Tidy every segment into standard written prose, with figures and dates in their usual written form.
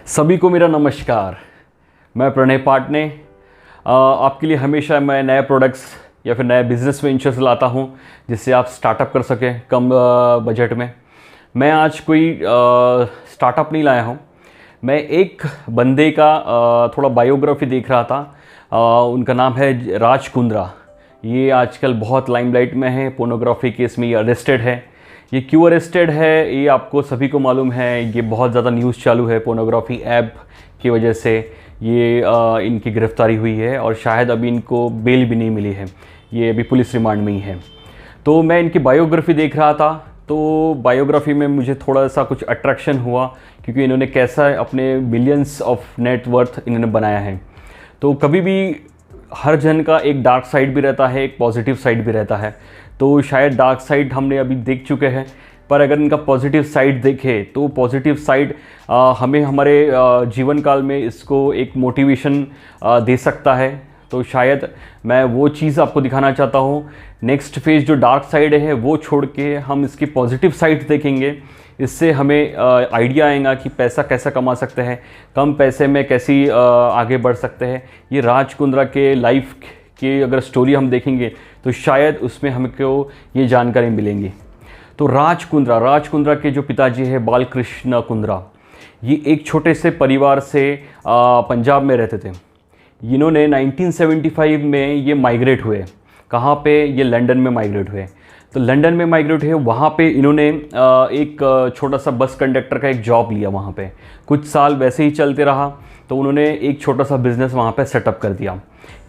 सभी को मेरा नमस्कार। मैं प्रणय पाटने। आपके लिए हमेशा मैं नए प्रोडक्ट्स या फिर नए बिजनेस वेंचर्स लाता हूं जिससे आप स्टार्टअप कर सकें कम बजट में। मैं आज कोई स्टार्टअप नहीं लाया हूं। मैं एक बंदे का थोड़ा बायोग्राफी देख रहा था। उनका नाम है राज कुंद्रा। ये आजकल बहुत लाइमलाइट में है। पोर्नोग्राफी केस में ये अरेस्टेड है। ये क्यों अरेस्टेड है ये आपको सभी को मालूम है। ये बहुत ज़्यादा न्यूज़ चालू है। पोर्नोग्राफी ऐप की वजह से ये इनकी गिरफ्तारी हुई है और शायद अभी इनको बेल भी नहीं मिली है। ये अभी पुलिस रिमांड में ही है। तो मैं इनकी बायोग्राफी देख रहा था, तो बायोग्राफी में मुझे थोड़ा सा कुछ अट्रैक्शन हुआ क्योंकि इन्होंने कैसा अपने बिलियंस ऑफ नेट वर्थ इन्होंने बनाया है। तो कभी भी हर जन का एक डार्क साइड भी रहता है, एक पॉजिटिव साइड भी रहता है। तो शायद डार्क साइड हमने अभी देख चुके हैं, पर अगर इनका पॉजिटिव साइड देखें तो पॉजिटिव साइड हमें हमारे जीवन काल में इसको एक मोटिवेशन दे सकता है। तो शायद मैं वो चीज़ आपको दिखाना चाहता हूँ। नेक्स्ट फेज जो डार्क साइड है वो छोड़ के हम इसकी पॉजिटिव साइड देखेंगे। इससे हमें आइडिया आएगा कि पैसा कैसा कमा सकते हैं, कम पैसे में कैसी आगे बढ़ सकते हैं। ये राज कुंद्रा के लाइफ की अगर स्टोरी हम देखेंगे तो शायद उसमें हमको ये जानकारी मिलेंगी। तो राज कुंद्रा के जो पिताजी है बालकृष्ण कुंद्रा, ये एक छोटे से परिवार से पंजाब में रहते थे। इन्होंने 1975 में ये माइग्रेट हुए। कहाँ पे? ये लंदन में माइग्रेट हुए। तो लंदन में माइग्रेट हुए, वहाँ पे इन्होंने एक छोटा सा बस कंडक्टर का एक जॉब लिया। वहाँ पे कुछ साल वैसे ही चलते रहा, तो उन्होंने एक छोटा सा बिज़नेस वहाँ पे सेटअप कर दिया।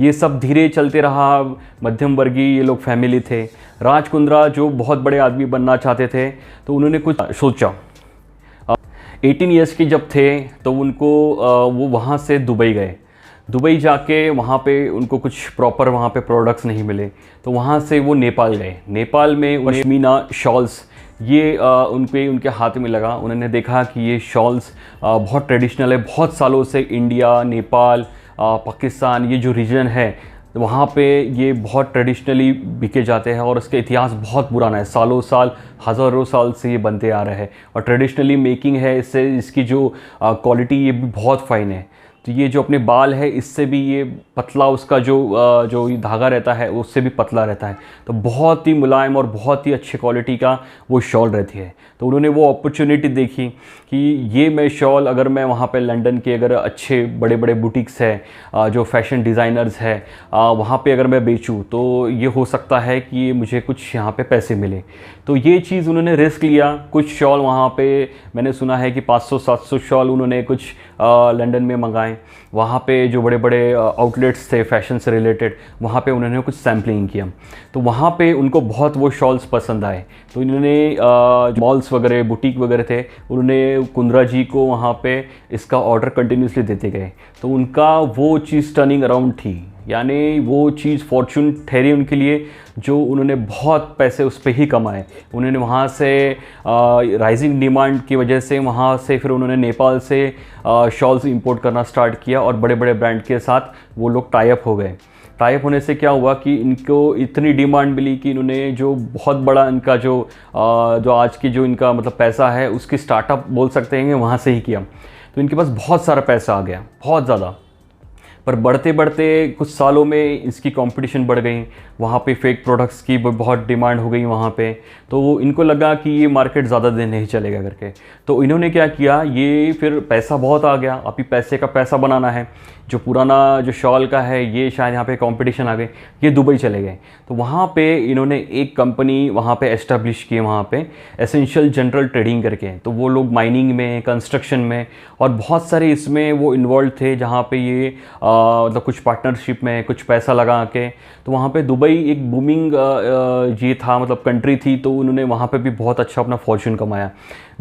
ये सब धीरे चलते रहा। मध्यम वर्गीय ये लोग फैमिली थे। राज कुंद्रा जो बहुत बड़े आदमी बनना चाहते थे, तो उन्होंने कुछ सोचा। 18 ईयर्स के जब थे तो उनको वो वहाँ से दुबई गए। दुबई जाके वहाँ पे उनको कुछ प्रॉपर वहाँ पे प्रोडक्ट्स नहीं मिले, तो वहाँ से वो नेपाल गए। नेपाल में पश्मीना शॉल्स ये उनके हाथ में लगा। उन्होंने देखा कि ये शॉल्स बहुत ट्रेडिशनल है। बहुत सालों से इंडिया, नेपाल, पाकिस्तान ये जो रीजन है वहाँ पे ये बहुत ट्रेडिशनली बिके जाते हैं और इसका इतिहास बहुत पुराना है। सालों साल, हज़ारों साल से ये बनते आ रहे हैं और ट्रेडिशनली मेकिंग है। इससे इसकी जो क्वालिटी ये भी बहुत फ़ाइन है। तो ये जो अपने बाल है इससे भी ये पतला, उसका जो ये धागा रहता है उससे भी पतला रहता है। तो बहुत ही मुलायम और बहुत ही अच्छी क्वालिटी का वो शॉल रहती है। तो उन्होंने वो अपॉर्चुनिटी देखी कि ये मैं शॉल अगर मैं वहाँ पे लंदन के अगर अच्छे बड़े बड़े बुटीक्स है, जो फैशन डिज़ाइनर्स है, वहाँ पे अगर मैं बेचूँ तो ये हो सकता है कि मुझे कुछ यहाँ पे पैसे मिले। तो ये चीज़ उन्होंने रिस्क लिया। कुछ शॉल वहाँ पे मैंने सुना है कि 500-700 शॉल उन्होंने कुछ लंदन में मंगाए। वहाँ पे जो बड़े बड़े आउटलेट्स थे फैशन से रिलेटेड, वहाँ पे उन्होंने कुछ सैम्पलिंग किया। तो वहाँ पे उनको बहुत वो शॉल्स पसंद आए। तो इन्होंने मॉल्स वगैरह, बुटीक वगैरह थे, उन्होंने कुंद्रा जी को वहाँ पे इसका ऑर्डर कंटिन्यूसली देते गए। तो उनका वो चीज़ टर्निंग अराउंड थी, यानी वो चीज़ फॉर्चून ठहरी उनके लिए, जो उन्होंने बहुत पैसे उस पर ही कमाए। उन्होंने वहाँ से राइजिंग डिमांड की वजह से वहाँ से फिर उन्होंने नेपाल से शॉल्स इंपोर्ट करना स्टार्ट किया और बड़े बड़े ब्रांड के साथ वो लोग टाई अप हो गए। टाई अप होने से क्या हुआ कि इनको इतनी डिमांड मिली कि इन्होंने जो बहुत बड़ा इनका जो आज की जो इनका मतलब पैसा है उसकी स्टार्टअप बोल सकते हैं वहाँ से ही किया। तो इनके पास बहुत सारा पैसा आ गया, बहुत ज़्यादा। पर बढ़ते बढ़ते कुछ सालों में इसकी कंपटीशन बढ़ गई। वहाँ पे फेक प्रोडक्ट्स की बहुत डिमांड हो गई वहाँ पे। तो इनको लगा कि ये मार्केट ज़्यादा दिन नहीं चलेगा करके। तो इन्होंने क्या किया, ये फिर पैसा बहुत आ गया, अभी पैसे का पैसा बनाना है। जो पुराना जो शॉल का है ये शायद यहाँ पे कंपटीशन आ गई, ये दुबई चले गए। तो वहाँ पे इन्होंने एक कंपनी वहाँ पे एस्टेब्लिश की, वहाँ पे एसेंशियल जनरल ट्रेडिंग करके। तो वो लोग माइनिंग में, कंस्ट्रक्शन में और बहुत सारे इसमें वो इन्वॉल्व थे, जहाँ पे ये मतलब कुछ पार्टनरशिप में कुछ पैसा लगा के। तो वहाँ पे दुबई एक बूमिंग ये था, मतलब कंट्री थी। तो उन्होंने वहाँ पे भी बहुत अच्छा अपना फॉर्चून कमाया।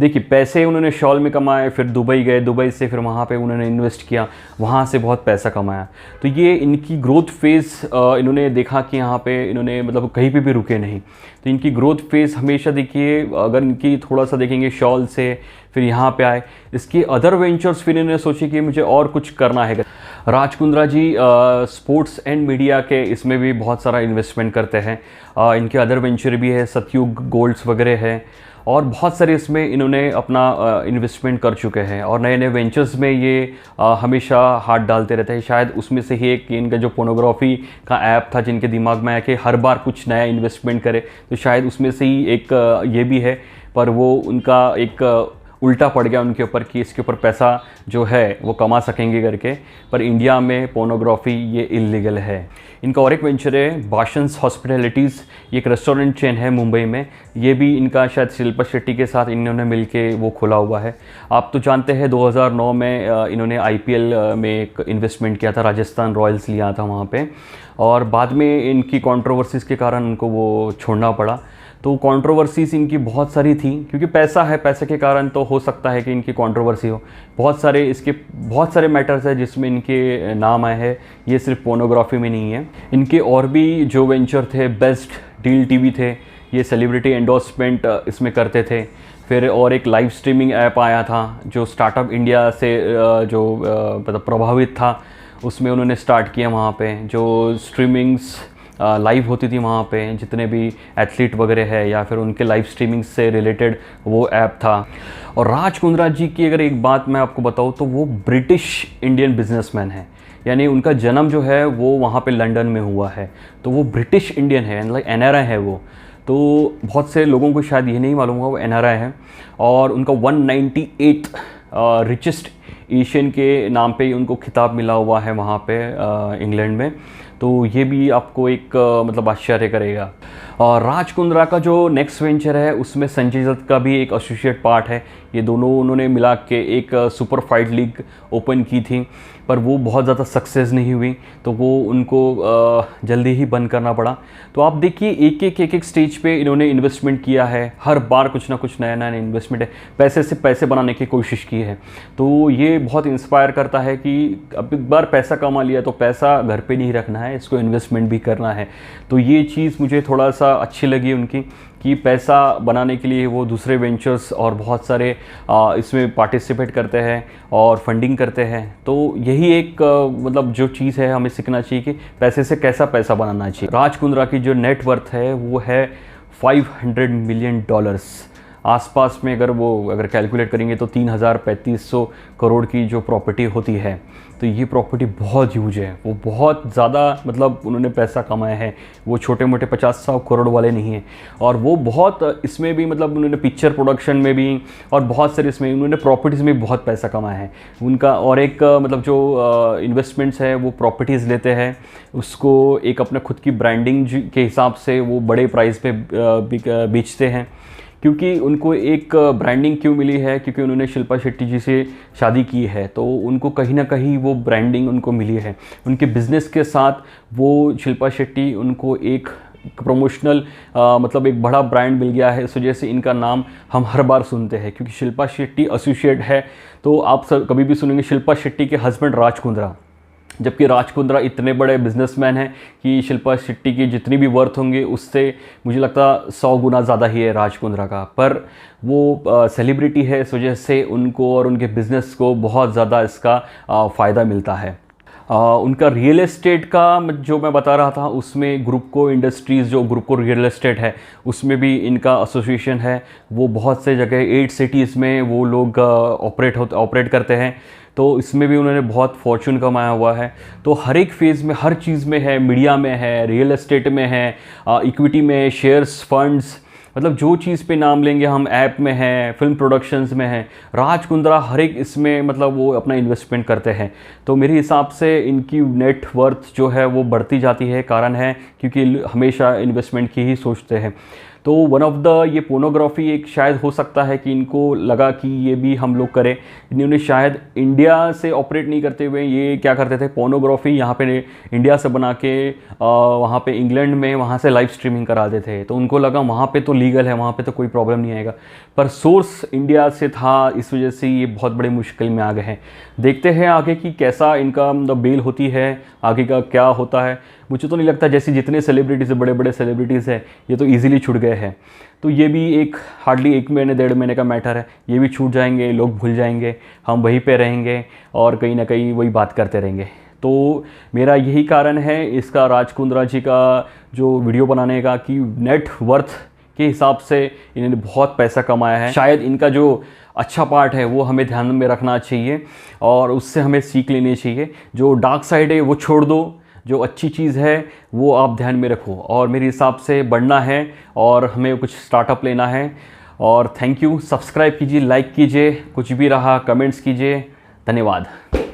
देखिए, पैसे उन्होंने शॉल में कमाए, फिर दुबई गए, दुबई से फिर वहाँ पे उन्होंने इन्वेस्ट किया, वहाँ से बहुत पैसा कमाया। तो ये इनकी ग्रोथ फेज़ इन्होंने देखा कि यहाँ पे इन्होंने मतलब कहीं पे भी रुके नहीं। तो इनकी ग्रोथ फेज़ हमेशा देखिए, अगर इनकी थोड़ा सा देखेंगे शॉल से फिर यहाँ पे आए, इसके अदर वेंचर्स फिर इन्होंने सोचे कि मुझे और कुछ करना है। राज कुंद्रा जी स्पोर्ट्स एंड मीडिया के इसमें भी बहुत सारा इन्वेस्टमेंट करते हैं। इनके अदर वेंचर भी है, सतयुग गोल्ड्स वगैरह है। और बहुत सारे इसमें इन्होंने अपना इन्वेस्टमेंट कर चुके हैं और नए नए वेंचर्स में ये हमेशा हाथ डालते रहते हैं। शायद उसमें से ही एक इनका जो पोर्नोग्राफी का ऐप था जिनके दिमाग में आया कि हर बार कुछ नया इन्वेस्टमेंट करे, तो शायद उसमें से ही एक ये भी है। पर वो उनका एक उल्टा पड़ गया उनके ऊपर कि इसके ऊपर पैसा जो है वो कमा सकेंगे करके। पर इंडिया में पोर्नोग्राफी ये इलीगल है। इनका और एक वेंचर है बाशंस हॉस्पिटैलिटीज़, ये एक रेस्टोरेंट चेन है मुंबई में। ये भी इनका शायद शिल्पा शेट्टी के साथ इन्होंने मिलके वो खोला हुआ है। आप तो जानते हैं 2009 में इन्होंने IPL में एक इन्वेस्टमेंट किया था, राजस्थान रॉयल्स लिया था वहाँ पे, और बाद में इनकी कंट्रोवर्सीज़ के कारण उनको वो छोड़ना पड़ा। तो कंट्रोवर्सीज़ इनकी बहुत सारी थी, क्योंकि पैसा है, पैसे के कारण तो हो सकता है कि इनकी कंट्रोवर्सी हो। बहुत सारे मैटर्स है जिसमें इनके नाम आए हैं, ये सिर्फ पोर्नोग्राफी में नहीं है। इनके और भी जो वेंचर थे, बेस्ट डील टीवी थे, ये सेलिब्रिटी एंडोर्समेंट इसमें करते थे। फिर और एक लाइव स्ट्रीमिंग ऐप आया था जो स्टार्टअप इंडिया से जो मतलब प्रभावित था, उसमें उन्होंने स्टार्ट किया। वहाँ पे जो स्ट्रीमिंग्स लाइव होती थी, वहाँ पे जितने भी एथलीट वगैरह है या फिर उनके लाइव स्ट्रीमिंग से रिलेटेड वो ऐप था। और राज कुंद्रा जी की अगर एक बात मैं आपको बताऊँ तो वो ब्रिटिश इंडियन बिजनेसमैन है, यानी उनका जन्म जो है वो वहाँ पे लंदन में हुआ है, तो वो ब्रिटिश इंडियन है, लाइक NRI है वो। तो बहुत से लोगों को शायद ये नहीं मालूम होगा वो NRI है। और उनका 198 रिचेस्ट एशियन के नाम पे उनको खिताब मिला हुआ है वहाँ पे इंग्लैंड में। तो ये भी आपको एक मतलब आश्चर्य करेगा। और राज कुंद्रा का जो नेक्स्ट वेंचर है उसमें संजय दत्त का भी एक एसोसिएट पार्ट है। ये दोनों उन्होंने मिला के एक सुपर फाइट लीग ओपन की थी, पर वो बहुत ज़्यादा सक्सेस नहीं हुई, तो वो उनको जल्दी ही बंद करना पड़ा। तो आप देखिए एक स्टेज पे इन्होंने इन्वेस्टमेंट किया है, हर बार कुछ ना कुछ नया नया इन्वेस्टमेंट है, पैसे से पैसे बनाने की कोशिश की है। तो ये बहुत इंस्पायर करता है कि अब एक बार पैसा कमा लिया तो पैसा घर पे नहीं रखना है, इसको इन्वेस्टमेंट भी करना है। तो ये चीज़ मुझे थोड़ा सा अच्छी लगी उनकी, कि पैसा बनाने के लिए वो दूसरे वेंचर्स और बहुत सारे इसमें पार्टिसिपेट करते हैं और फंडिंग करते हैं। तो यही एक मतलब जो चीज़ है हमें सीखना चाहिए कि पैसे से कैसा पैसा बनाना चाहिए। राज कुंद्रा की जो नेट वर्थ है वो है $500 मिलियन आसपास में। अगर कैलकुलेट करेंगे तो 3,3500 करोड़ की जो प्रॉपर्टी होती है, तो ये प्रॉपर्टी बहुत ह्यूज है, वो बहुत ज़्यादा मतलब उन्होंने पैसा कमाया है। वो छोटे मोटे 50-100 करोड़ वाले नहीं हैं। और वो बहुत इसमें भी मतलब उन्होंने पिक्चर प्रोडक्शन में भी और बहुत सारे इसमें उन्होंने प्रॉपर्टीज़ में बहुत पैसा कमाया है उनका। और एक मतलब जो इन्वेस्टमेंट्स है वो प्रॉपर्टीज़ लेते हैं, उसको एक अपने खुद की ब्रांडिंग के हिसाब से वो बड़े प्राइस पे बेचते हैं। क्योंकि उनको एक ब्रांडिंग क्यों मिली है, क्योंकि उन्होंने शिल्पा शेट्टी जी से शादी की है, तो उनको कहीं ना कहीं वो ब्रांडिंग उनको मिली है। उनके बिज़नेस के साथ वो शिल्पा शेट्टी उनको एक प्रमोशनल मतलब एक बड़ा ब्रांड मिल गया है। इस वजह से इनका नाम हम हर बार सुनते हैं, क्योंकि शिल्पा शेट्टी एसोसिएट है। तो आप सब कभी भी सुनेंगे शिल्पा शेट्टी के हस्बैंड राज कुंद्रा, जबकि राज कुंद्रा इतने बड़े बिजनेसमैन हैं कि शिल्पा शेट्टी की जितनी भी वर्थ होंगे उससे मुझे लगता 100 गुना ज़्यादा ही है राज कुंद्रा का। पर वो सेलिब्रिटी है, इस वजह से उनको और उनके बिज़नेस को बहुत ज़्यादा इसका फ़ायदा मिलता है। उनका रियल एस्टेट का जो मैं बता रहा था, उसमें ग्रुपको इंडस्ट्रीज़ जो ग्रुपको रियल एस्टेट है उसमें भी इनका एसोसिएशन है। वो बहुत से जगह 8 सिटीज़ में वो लोग ऑपरेट करते हैं। तो इसमें भी उन्होंने बहुत फॉर्चून कमाया हुआ है। तो हर एक फेज़ में हर चीज़ में है, मीडिया में है, रियल एस्टेट में है, इक्विटी में, शेयर्स, फंड्स, मतलब जो चीज़ पे नाम लेंगे हम, ऐप में है, फिल्म प्रोडक्शंस में है, राज कुंद्रा हर एक इसमें मतलब वो अपना इन्वेस्टमेंट करते हैं। तो मेरे हिसाब से इनकी नेट वर्थ जो है वो बढ़ती जाती है, कारण है क्योंकि हमेशा इन्वेस्टमेंट की ही सोचते हैं। तो वन ऑफ द ये पोर्नोग्राफी एक शायद हो सकता है कि इनको लगा कि ये भी हम लोग करें। इन्होंने शायद इंडिया से ऑपरेट नहीं करते हुए ये क्या करते थे, पोर्नोग्राफी यहाँ पे इंडिया से बना के वहाँ पे इंग्लैंड में वहाँ से लाइव स्ट्रीमिंग कराते थे। तो उनको लगा वहाँ पे तो लीगल है, वहाँ पे तो कोई प्रॉब्लम नहीं आएगा, पर सोर्स इंडिया से था, इस वजह से ये बहुत बड़े मुश्किल में आ गए हैं। देखते हैं आगे कि कैसा इनका मतलब बेल होती है, आगे का क्या होता है। मुझे तो नहीं लगता, जैसे जितने सेलिब्रिटीज़ बड़े बड़े सेलिब्रिटीज़ हैं ये तो ईजिली छूट गए हैं। तो ये भी एक हार्डली 1 महीने 1.5 महीने का मैटर है, ये भी छूट जाएंगे, लोग भूल जाएंगे, हम वहीं पे रहेंगे और कहीं ना कहीं वही बात करते रहेंगे। तो मेरा यही कारण है इसका, राज कुंद्रा जी का जो वीडियो बनाने का, कि नेट वर्थ के हिसाब से इन्होंने बहुत पैसा कमाया है। शायद इनका जो अच्छा पार्ट है वो हमें ध्यान में रखना चाहिए और उससे हमें सीख लेनी चाहिए। जो डार्क साइड है वो छोड़ दो, जो अच्छी चीज़ है वो आप ध्यान में रखो। और मेरे हिसाब से बढ़ना है और हमें कुछ स्टार्टअप लेना है। और थैंक यू, सब्सक्राइब कीजिए, लाइक कीजिए, कुछ भी रहा कमेंट्स कीजिए। धन्यवाद।